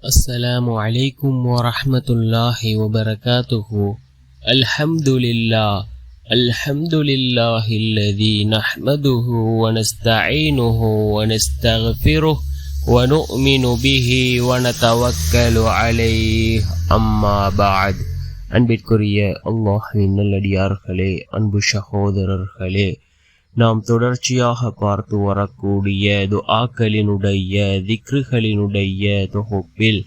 السلام عليكم ورحمة الله وبركاته. الحمد لله الذي نحمده ونستعينه ونستغفره ونؤمن به ونتوكل عليه. أما بعد. அன்பிற்குரிய அல்லாஹ்வின் நல்லடியார்களே, அன்பு சகோதரர்களே, நாம் தொடர்ச்சியாக பார்த்து வரக்கூடிய துஆக்களினுடைய திக்ருகளினுடைய தொகுப்பில்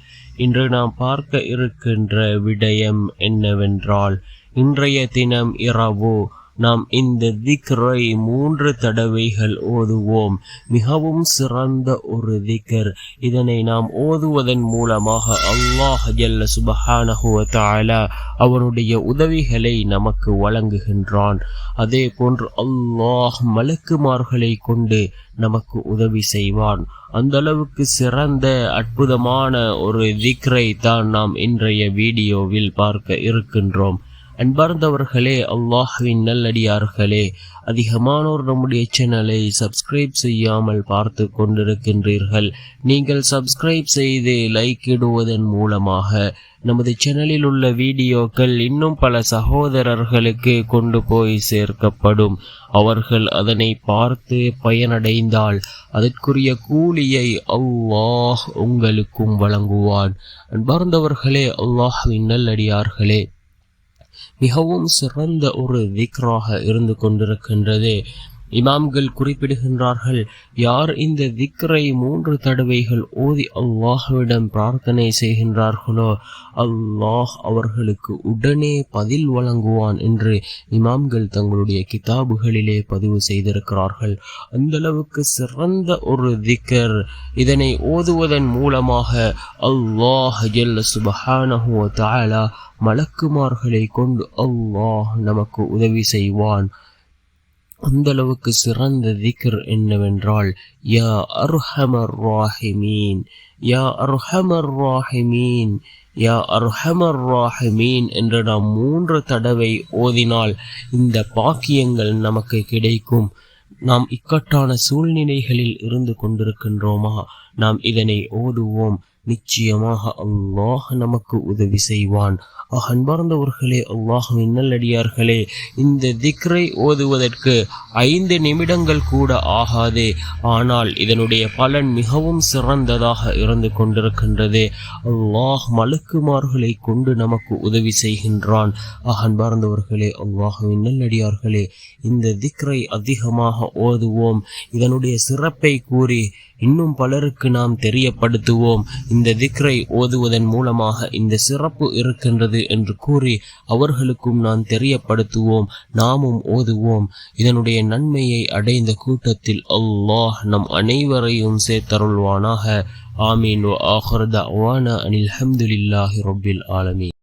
இன்று நாம் பார்க்க இருக்கின்ற விடயம் என்னவென்றால், இன்றைய தினம் இரவு நாம் இந்த திக்ரை 3 தடவைகள் ஓதுவோம். மிகவும் சிறந்த ஒரு திக்ர். இதனை நாம் ஓதுவதன் மூலமாக அல்லாஹ் ஜல்ல சுப்ஹானஹு வ தஆலா அவனுடைய உதவிகளை நமக்கு வழங்குகின்றான். அதே போன்று அல்லாஹ் மலக்குமார்களை கொண்டு நமக்கு உதவி செய்வான். அந்த அளவுக்கு சிறந்த அற்புதமான ஒரு திக்ரை தான் நாம் இன்றைய வீடியோவில் பார்க்க இருக்கின்றோம். அன்பார்ந்தவர்களே, அல்லாஹ்வின் நல்லடியார்களே, அதிகமானோர் நம்முடைய சேனலை சப்ஸ்கிரைப் செய்யாமல் பார்த்து கொண்டிருக்கின்றீர்கள். நீங்கள் சப்ஸ்கிரைப் செய்து லைக் இடுவதன் மூலமாக நமது சேனலில் உள்ள வீடியோக்கள் இன்னும் பல சகோதரர்களுக்கு கொண்டு போய் சேர்க்கப்படும். அவர்கள் அதனை பார்த்து பயனடைந்தால் அதற்குரிய கூலியை அல்லாஹ் உங்களுக்கும் வழங்குவான். அன்பார்ந்தவர்களே, அல்லாஹ்வின் நல்லடியார்களே, மிகவும் சிறந்த ஒரு திக்ராக இருந்து கொண்டிருக்கின்றது. இமாம்கள் குறிப்பிடுகின்றார்கள், யார் இந்த திக்ரை 3 தடவைகள் ஓதி அல்லாஹ்விடம் பிரார்த்தனை செய்கின்றார்களோ அல்லாஹ் அவர்களுக்கு உடனே பதில் வழங்குவான் என்று இமாம்கள் தங்களுடைய கிதாபுகளிலே பதிவு செய்திருக்கிறார்கள். அந்த அளவுக்கு சிறந்த ஒரு திக்ர். இதனை ஓதுவதன் மூலமாக அல்லாஹ் ஜல்ல சுப்ஹானஹு வ தஆலா மலக்குமார்களை கொண்டு அல்லாஹ் நமக்கு உதவி செய்வான். அந்த அளவுக்கு சிறந்த திக்ர் என்னவென்றால், யா அர்ஹமர் ராஹிமீன், யா அர்ஹமர் ராஹிமீன், யா அர்ஹமர் ராஹிமீன் என்று நாம் 3 தடவை ஓதினால் இந்த பாக்கியங்கள் நமக்கு கிடைக்கும். நாம் இக்கட்டான சூழ்நிலைகளில் இருந்து கொண்டிருக்கின்றோமா, நாம் இதனை ஓதுவோம். நிச்சயமாக அல்லாஹ் நமக்கு உதவி செய்வான். அன்பார்ந்தவர்களே, அல்லாஹ்வின் நல்லடியார்களே, இந்த திக்ரை ஓதுவதற்கு 5 நிமிடங்கள் கூட ஆகாது. ஆனால் இதனுடைய பலன் மிகவும் சிறந்ததாக இருந்து கொண்டிருக்கின்றது. அல்லாஹ் மலக்குமார்களை கொண்டு நமக்கு உதவி செய்கின்றான். அன்பார்ந்தவர்களே, அல்லாஹ்வின் நல்லடியார்களே, இந்த திக்ரை அதிகமாக ஓதுவோம். இதனுடைய சிறப்பை கூறி இன்னும் பலருக்கு நாம் தெரியப்படுத்துவோம். இந்த திக்ரை ஓதுவதன் மூலமாக இந்த சிறப்பு இருக்கின்றது என்று கூறி அவர்களுக்கும் நான் தெரியப்படுத்துவோம். நாமும் ஓதுவோம். இதனுடைய நன்மையை அடைந்த கூட்டத்தில் அல்லாஹ் நம் அனைவரையும் சேர்த்தருள்வானாக. ஆமீன். வ ஆகிரு தஅவானா அனில் ஹம்துலில்லாஹி ரப்பில் ஆலமீன்.